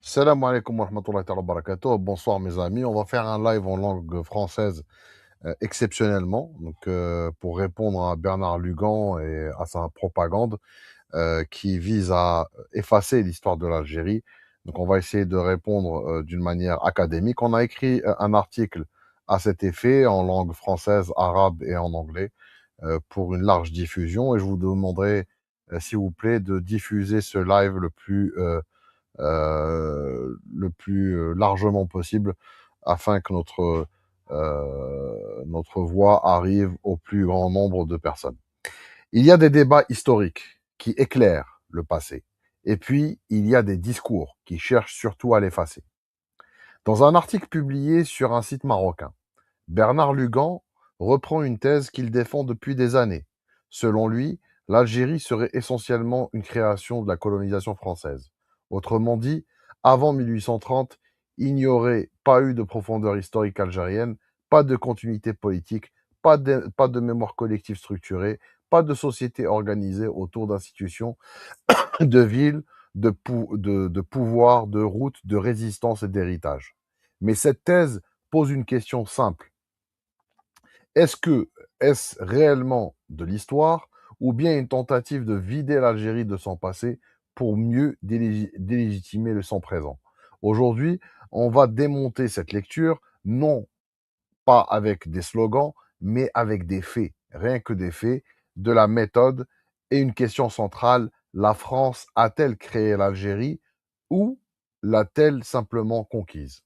Salam alaikum wa rahmatullahi wa barakatuh. Bonsoir mes amis. On va faire un live en langue française exceptionnellement, pour répondre à Bernard Lugan et à sa propagande qui vise à effacer l'histoire de l'Algérie. Donc on va essayer de répondre d'une manière académique. On a écrit un article à cet effet en langue française, arabe et en anglais pour une large diffusion et je vous demanderai s'il vous plaît de diffuser ce live le plus largement possible afin que notre voix arrive au plus grand nombre de personnes. Il y a des débats historiques qui éclairent le passé, et puis il y a des discours qui cherchent surtout à l'effacer. Dans un article publié sur un site marocain, Bernard Lugan reprend une thèse qu'il défend depuis des années. Selon lui, l'Algérie serait essentiellement une création de la colonisation française. Autrement dit, avant 1830, il n'y aurait pas eu de profondeur historique algérienne, pas de continuité politique, pas de mémoire collective structurée, pas de société organisée autour d'institutions, de villes, de pouvoir, de routes, de résistance et d'héritage. Mais cette thèse pose une question simple. Est-ce que est-ce réellement de l'histoire ou bien une tentative de vider l'Algérie de son passé pour mieux délégitimer le son présent? Aujourd'hui, on va démonter cette lecture, non pas avec des slogans, mais avec des faits, rien que des faits, de la méthode et une question centrale, la France a-t-elle créé l'Algérie ou l'a-t-elle simplement conquise?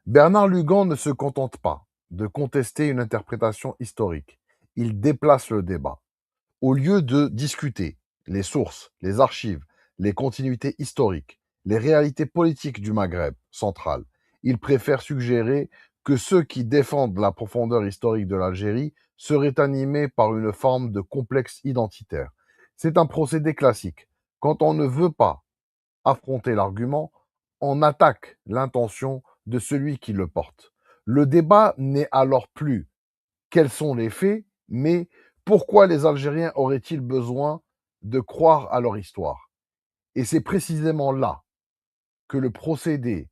Bernard Lugan ne se contente pas de contester une interprétation historique. Il déplace le débat. Au lieu de discuter les sources, les archives, les continuités historiques, les réalités politiques du Maghreb central, il préfère suggérer que ceux qui défendent la profondeur historique de l'Algérie seraient animés par une forme de complexe identitaire. C'est un procédé classique. Quand on ne veut pas affronter l'argument, on attaque l'intention de celui qui le porte. Le débat n'est alors plus quels sont les faits, mais pourquoi les Algériens auraient-ils besoin de croire à leur histoire? Et c'est précisément là que le procédé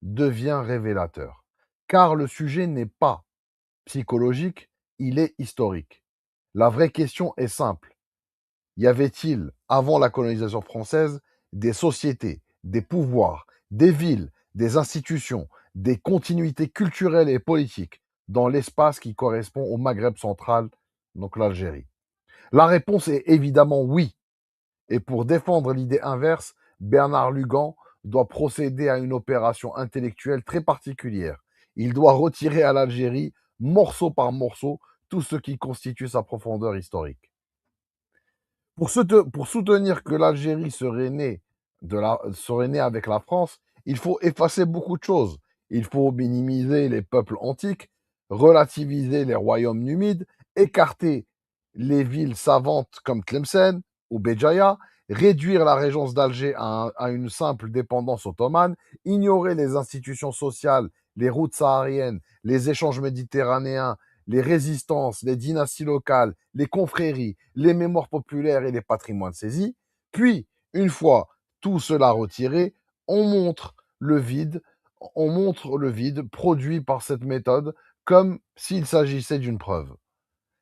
devient révélateur. Car le sujet n'est pas psychologique, il est historique. La vraie question est simple. Y avait-il, avant la colonisation française, des sociétés, des pouvoirs, des villes, des institutions, des continuités culturelles et politiques dans l'espace qui correspond au Maghreb central, donc l'Algérie? La réponse est évidemment oui. Et pour défendre l'idée inverse, Bernard Lugan doit procéder à une opération intellectuelle très particulière. Il doit retirer à l'Algérie, morceau par morceau, tout ce qui constitue sa profondeur historique. Pour soutenir que l'Algérie serait née avec la France, il faut effacer beaucoup de choses. Il faut minimiser les peuples antiques, relativiser les royaumes numides, écarter les villes savantes comme Tlemcen ou Béjaïa, réduire la régence d'Alger à une simple dépendance ottomane, ignorer les institutions sociales, les routes sahariennes, les échanges méditerranéens, les résistances, les dynasties locales, les confréries, les mémoires populaires et les patrimoines saisis. Puis, une fois tout cela retiré, on montre le vide, on montre le vide produit par cette méthode comme s'il s'agissait d'une preuve.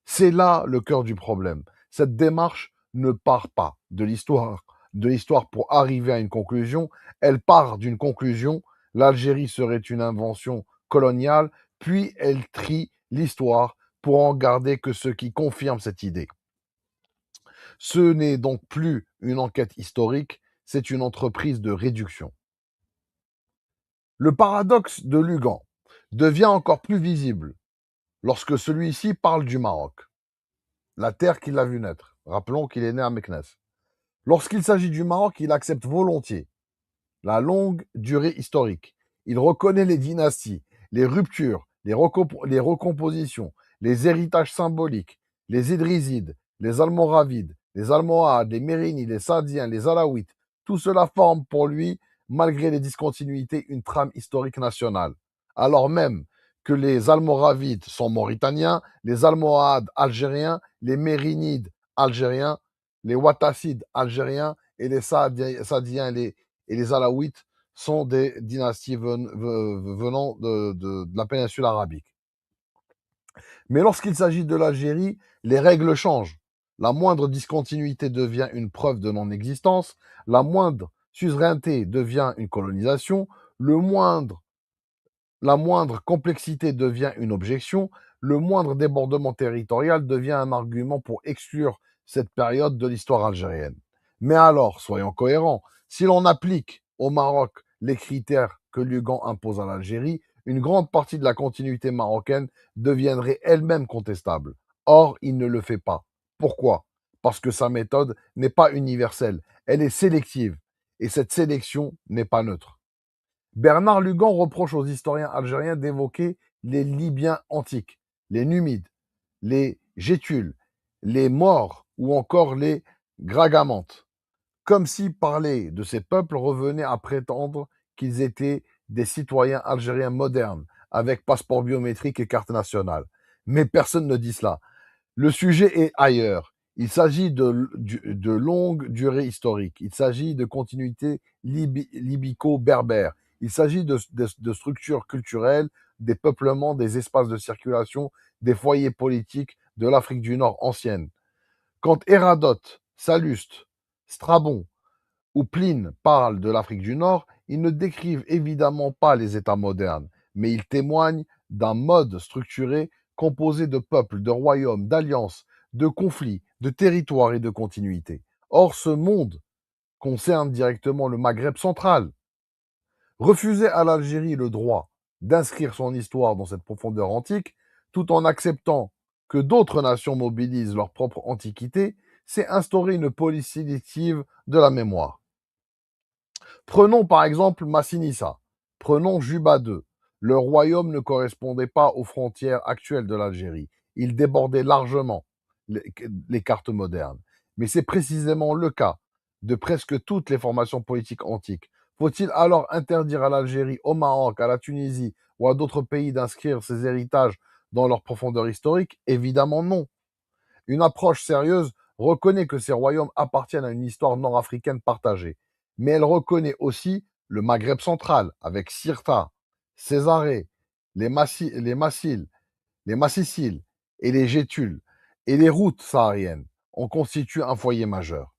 C'est là le cœur du problème. Cette démarche ne part pas de l'histoire pour arriver à une conclusion, elle part d'une conclusion, l'Algérie serait une invention coloniale, puis elle trie l'histoire pour en garder que ce qui confirme cette idée. Ce n'est donc plus une enquête historique, c'est une entreprise de réduction. Le paradoxe de Lugan devient encore plus visible lorsque celui-ci parle du Maroc, la terre qu'il a vu naître. Rappelons qu'il est né à Meknès. Lorsqu'il s'agit du Maroc, il accepte volontiers la longue durée historique. Il reconnaît les dynasties, les ruptures, les recompositions, les héritages symboliques, les Idrisides, les Almoravides, les Almohades, les Mérinides, les Saadiens, les Alaouites. Tout cela forme pour lui, malgré les discontinuités, une trame historique nationale. Alors même que les Almoravides sont mauritaniens, les Almohades algériens, les Mérinides algériens, les Ouattacides algériens et les Saadiens et les Alaouites sont des dynasties venant de la péninsule arabique. Mais lorsqu'il s'agit de l'Algérie, les règles changent. La moindre discontinuité devient une preuve de non-existence, la moindre suzeraineté devient une colonisation, le moindre la moindre complexité devient une objection, le moindre débordement territorial devient un argument pour exclure cette période de l'histoire algérienne. Mais alors, soyons cohérents, si l'on applique au Maroc les critères que l'UGAN impose à l'Algérie, une grande partie de la continuité marocaine deviendrait elle-même contestable. Or, il ne le fait pas. Pourquoi? Parce que sa méthode n'est pas universelle, elle est sélective, et cette sélection n'est pas neutre. Bernard Lugan reproche aux historiens algériens d'évoquer les Libyens antiques, les Numides, les Gétules, les Maures ou encore les Gragamantes, comme si parler de ces peuples revenait à prétendre qu'ils étaient des citoyens algériens modernes, avec passeport biométrique et carte nationale. Mais personne ne dit cela. Le sujet est ailleurs. Il s'agit de longue durée historique. Il s'agit de continuité libico-berbère. Il s'agit de structures culturelles, des peuplements, des espaces de circulation, des foyers politiques de l'Afrique du Nord ancienne. Quand Hérodote, Salluste, Strabon ou Pline parlent de l'Afrique du Nord, ils ne décrivent évidemment pas les États modernes, mais ils témoignent d'un mode structuré composé de peuples, de royaumes, d'alliances, de conflits, de territoires et de continuités. Or, ce monde concerne directement le Maghreb central. Refuser à l'Algérie le droit d'inscrire son histoire dans cette profondeur antique, tout en acceptant que d'autres nations mobilisent leur propre antiquité, c'est instaurer une police sélective de la mémoire. Prenons par exemple Massinissa, prenons Juba II. Le royaume ne correspondait pas aux frontières actuelles de l'Algérie. Il débordait largement les cartes modernes. Mais c'est précisément le cas de presque toutes les formations politiques antiques. Faut-il alors interdire à l'Algérie, au Maroc, à la Tunisie ou à d'autres pays d'inscrire ces héritages dans leur profondeur historique? Évidemment non. Une approche sérieuse reconnaît que ces royaumes appartiennent à une histoire nord-africaine partagée, mais elle reconnaît aussi le Maghreb central, avec Cirta, Césarée, les Massiles, les Massiciles et les Gétules, et les routes sahariennes en constituent un foyer majeur.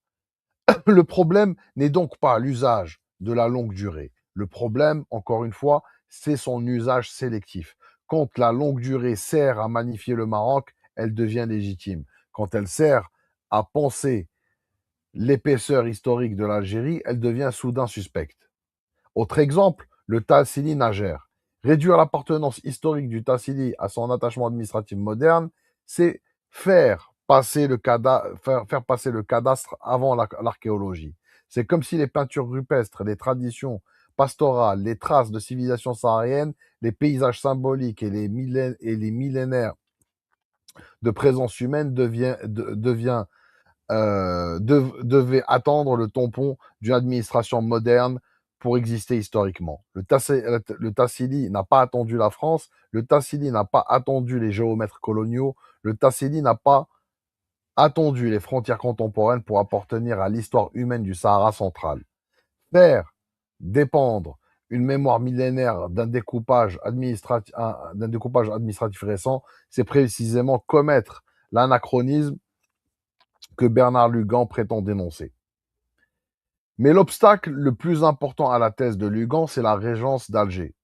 Le problème n'est donc pas l'usage de la longue durée. Le problème, encore une fois, c'est son usage sélectif. Quand la longue durée sert à magnifier le Maroc, elle devient légitime. Quand elle sert à penser l'épaisseur historique de l'Algérie, elle devient soudain suspecte. Autre exemple, le Tassili Najer. Réduire l'appartenance historique du Tassili à son attachement administratif moderne, c'est faire passer le cadastre avant l'archéologie. C'est comme si les peintures rupestres, les traditions pastorales, les traces de civilisation saharienne, les paysages symboliques et les millénaires de présence humaine devait attendre le tampon d'une administration moderne pour exister historiquement. Le Tassili n'a pas attendu la France, le Tassili n'a pas attendu les géomètres coloniaux, le Tassili n'a pas attendu les frontières contemporaines pour appartenir à l'histoire humaine du Sahara central. Faire dépendre une mémoire millénaire d'un découpage administratif récent, c'est précisément commettre l'anachronisme que Bernard Lugan prétend dénoncer. Mais l'obstacle le plus important à la thèse de Lugan, c'est la régence d'Alger.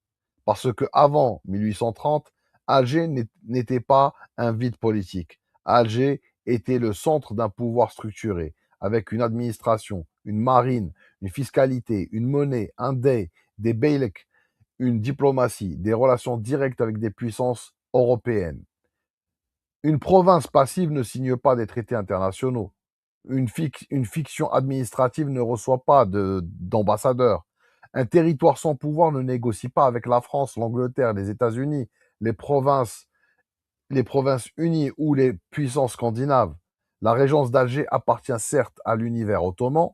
Parce que avant 1830, Alger n'était pas un vide politique. Alger était le centre d'un pouvoir structuré, avec une administration, une marine, une fiscalité, une monnaie, un dey, des beyliks, une diplomatie, des relations directes avec des puissances européennes. Une province passive ne signe pas des traités internationaux. Une fiction administrative ne reçoit pas d'ambassadeur. Un territoire sans pouvoir ne négocie pas avec la France, l'Angleterre, les États-Unis, les provinces, les provinces unies ou les puissances scandinaves. La régence d'Alger appartient certes à l'univers ottoman,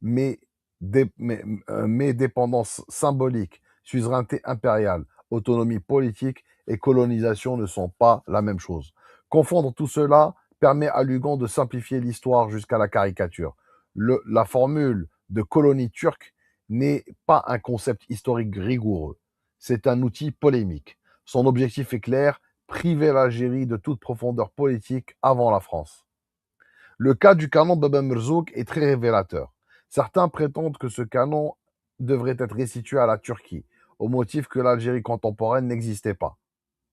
mais, mais dépendance symbolique, suzeraineté impériale, autonomie politique et colonisation ne sont pas la même chose. Confondre tout cela permet à Lugan de simplifier l'histoire jusqu'à la caricature. La formule de colonie turque n'est pas un concept historique rigoureux. C'est un outil polémique. Son objectif est clair, priver l'Algérie de toute profondeur politique avant la France. Le cas du canon Baba Mrzouk est très révélateur. Certains prétendent que ce canon devrait être restitué à la Turquie, au motif que l'Algérie contemporaine n'existait pas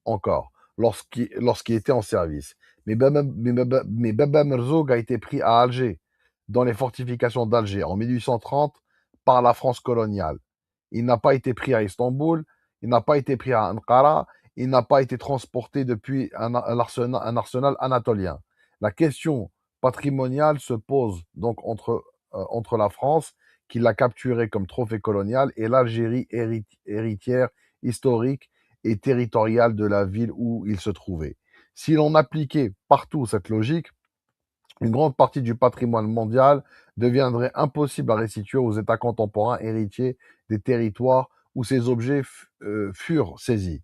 encore lorsqu'il était en service. Mais Baba Mrzouk a été pris à Alger, dans les fortifications d'Alger, en 1830, par la France coloniale. Il n'a pas été pris à Istanbul, il n'a pas été pris à Ankara, il n'a pas été transporté depuis un arsenal anatolien. La question patrimoniale se pose donc entre la France, qui l'a capturé comme trophée colonial, et l'Algérie héritière historique et territoriale de la ville où il se trouvait. Si l'on appliquait partout cette logique, une grande partie du patrimoine mondial deviendrait impossible à restituer aux États contemporains héritiers des territoires où ces objets furent saisis.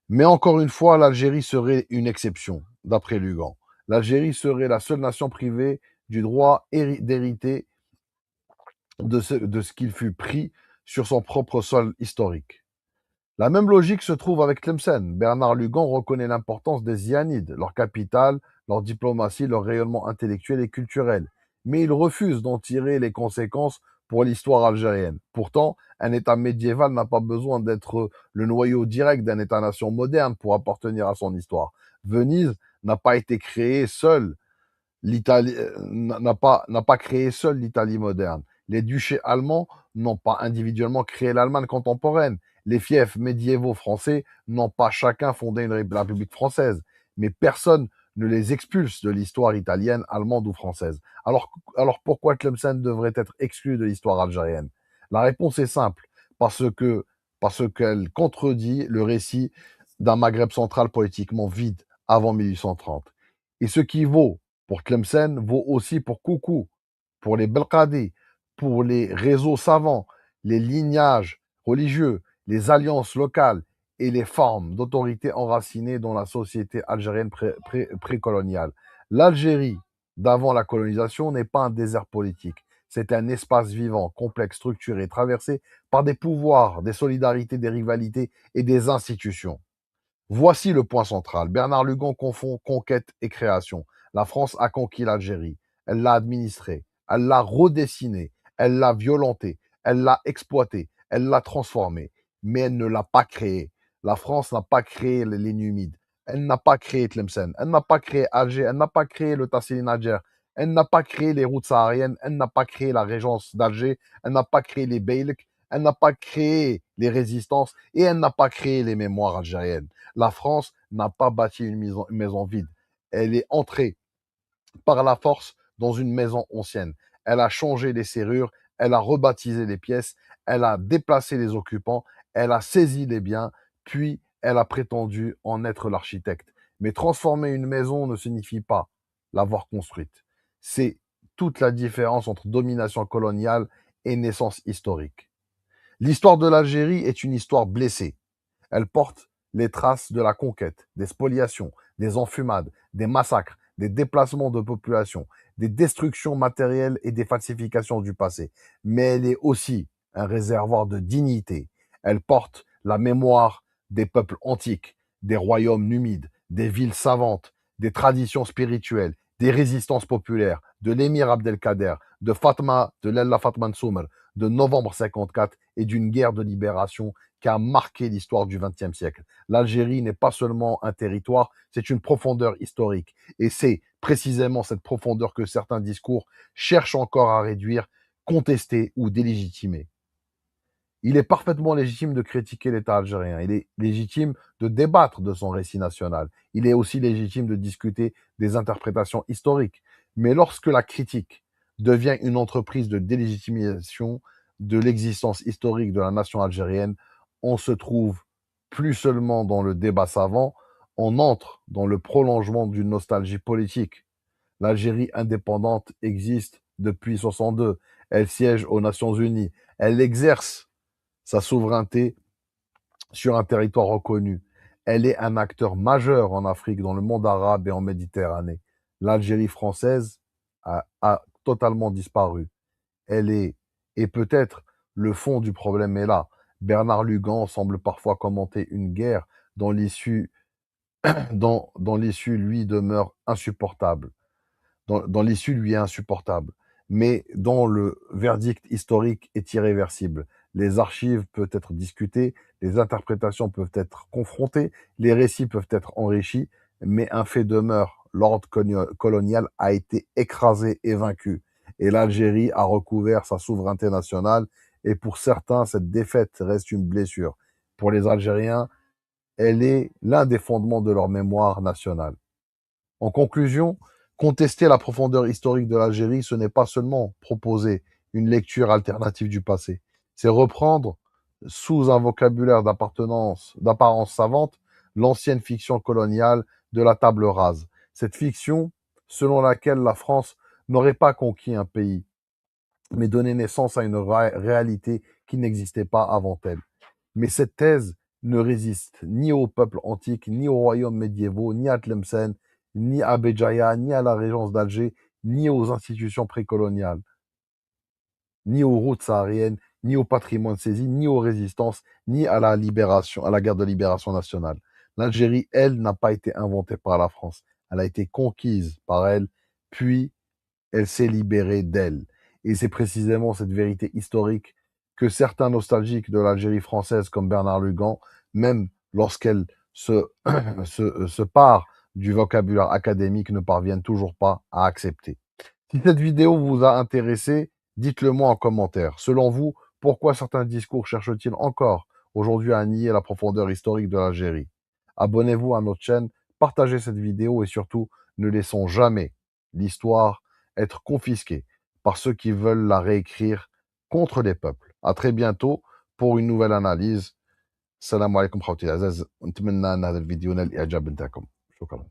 Mais encore une fois, l'Algérie serait une exception, d'après Lugan. L'Algérie serait la seule nation privée du droit d'hériter de ce qu'il fut pris sur son propre sol historique. La même logique se trouve avec Tlemcen. Bernard Lugan reconnaît l'importance des Zianides, leur capitale, leur diplomatie, leur rayonnement intellectuel et culturel. Mais il refuse d'en tirer les conséquences pour l'histoire algérienne. Pourtant, un État médiéval n'a pas besoin d'être le noyau direct d'un État-nation moderne pour appartenir à son histoire. Venise n'a pas été créée seule L'Italie n'a pas créé seule l'Italie moderne. Les duchés allemands n'ont pas individuellement créé l'Allemagne contemporaine. Les fiefs médiévaux français n'ont pas chacun fondé une République française. Mais personne ne les expulse de l'histoire italienne, allemande ou française. Alors pourquoi Tlemcen devrait être exclu de l'histoire algérienne? La réponse est simple, parce qu'elle contredit le récit d'un Maghreb central politiquement vide avant 1830. Et ce qui vaut pour Tlemcen vaut aussi pour Koukou, pour les Belkadi, pour les réseaux savants, les lignages religieux, les alliances locales et les formes d'autorité enracinées dans la société algérienne précoloniale. L'Algérie d'avant la colonisation n'est pas un désert politique. C'est un espace vivant, complexe, structuré, traversé par des pouvoirs, des solidarités, des rivalités et des institutions. Voici le point central. Bernard Lugan confond conquête et création. La France a conquis l'Algérie. Elle l'a administrée. Elle l'a redessinée. Elle l'a violentée. Elle l'a exploitée. Elle l'a transformée. Mais elle ne l'a pas créée. La France n'a pas créé les Numides. Elle n'a pas créé Tlemcen. Elle n'a pas créé Alger. Elle n'a pas créé le Tassili Nadjer. Elle n'a pas créé les routes sahariennes. Elle n'a pas créé la régence d'Alger. Elle n'a pas créé les Beylik. Elle n'a pas créé les résistances. Et elle n'a pas créé les mémoires algériennes. La France n'a pas bâti une maison vide. Elle est entrée par la force dans une maison ancienne. Elle a changé les serrures, elle a rebaptisé les pièces, elle a déplacé les occupants, elle a saisi les biens, puis elle a prétendu en être l'architecte. Mais transformer une maison ne signifie pas l'avoir construite. C'est toute la différence entre domination coloniale et naissance historique. L'histoire de l'Algérie est une histoire blessée. Elle porte les traces de la conquête, des spoliations, des enfumades, des massacres, des déplacements de population, des destructions matérielles et des falsifications du passé. Mais elle est aussi un réservoir de dignité. Elle porte la mémoire des peuples antiques, des royaumes numides, des villes savantes, des traditions spirituelles, des résistances populaires, de l'émir Abdelkader, de Fatma, de Lella Fatma Nsoumer, de novembre 54 et d'une guerre de libération qui a marqué l'histoire du XXe siècle. L'Algérie n'est pas seulement un territoire, c'est une profondeur historique. Et c'est précisément cette profondeur que certains discours cherchent encore à réduire, contester ou délégitimer. Il est parfaitement légitime de critiquer l'État algérien. Il est légitime de débattre de son récit national. Il est aussi légitime de discuter des interprétations historiques. Mais lorsque la critique devient une entreprise de délégitimisation de l'existence historique de la nation algérienne, on se trouve plus seulement dans le débat savant, on entre dans le prolongement d'une nostalgie politique. L'Algérie indépendante existe depuis 62. Elle siège aux Nations Unies. Elle exerce sa souveraineté sur un territoire reconnu. Elle est un acteur majeur en Afrique, dans le monde arabe et en Méditerranée. L'Algérie française a totalement disparu. Elle est, et peut-être Le fond du problème est là. Bernard Lugan semble parfois commenter une guerre dont l'issue, dont l'issue lui demeure insupportable, dont l'issue lui est insupportable, mais dont le verdict historique est irréversible. Les archives peuvent être discutées, les interprétations peuvent être confrontées, les récits peuvent être enrichis, mais un fait demeure, l'ordre colonial a été écrasé et vaincu, et l'Algérie a recouvert sa souveraineté nationale, et pour certains, cette défaite reste une blessure. Pour les Algériens, elle est l'un des fondements de leur mémoire nationale. En conclusion, contester la profondeur historique de l'Algérie, ce n'est pas seulement proposer une lecture alternative du passé, c'est reprendre, sous un vocabulaire d'apparence savante, l'ancienne fiction coloniale de la table rase. Cette fiction, selon laquelle la France n'aurait pas conquis un pays, mais donné naissance à une réalité qui n'existait pas avant elle. Mais cette thèse ne résiste ni au peuple antique, ni aux royaumes médiévaux, ni à Tlemcen, ni à Béjaïa, ni à la régence d'Alger, ni aux institutions précoloniales, ni aux routes sahariennes, ni au patrimoine saisi, ni aux résistances, ni à la libération, à la guerre de libération nationale. L'Algérie, elle, n'a pas été inventée par la France. Elle a été conquise par elle, puis elle s'est libérée d'elle. Et c'est précisément cette vérité historique que certains nostalgiques de l'Algérie française, comme Bernard Lugan, même lorsqu'elle se part du vocabulaire académique, ne parviennent toujours pas à accepter. Si cette vidéo vous a intéressé, dites-le moi en commentaire. Selon vous, pourquoi certains discours cherchent-ils encore aujourd'hui à nier la profondeur historique de l'Algérie? Abonnez-vous à notre chaîne, partagez cette vidéo et surtout, ne laissons jamais l'histoire être confisquée par ceux qui veulent la réécrire contre les peuples. À très bientôt pour une nouvelle analyse. السلام عليكم خوتي الأعزاء، نتمنى أن هذا الفيديو نال الإعجاب نتاعكم. شكرا.